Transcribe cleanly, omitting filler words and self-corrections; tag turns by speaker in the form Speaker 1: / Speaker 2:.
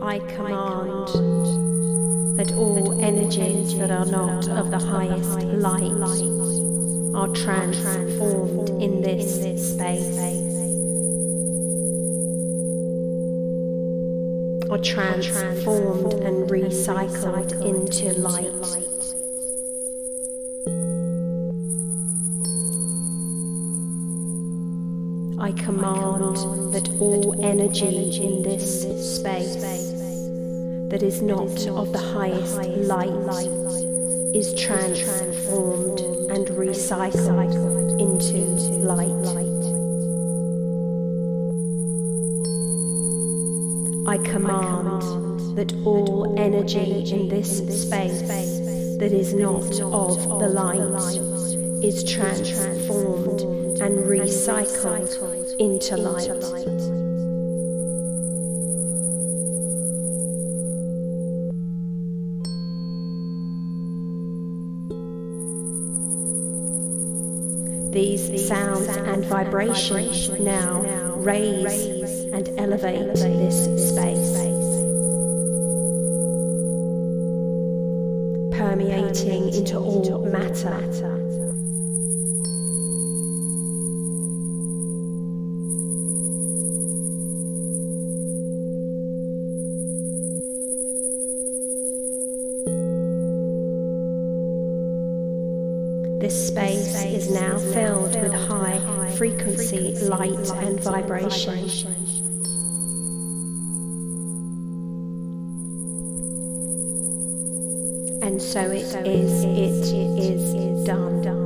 Speaker 1: I command that all energies that are not of the highest light are transformed in this space, are transformed and recycled into light. I command that all energy in this space that is not of the highest light is transformed and recycled into light. I command that all energy in this space that is not of the light is transformed and recycled into light. These sounds and vibrations now raise and elevate this space, permeating into all matter. This space is now filled with high frequency light and vibration. And so it is done.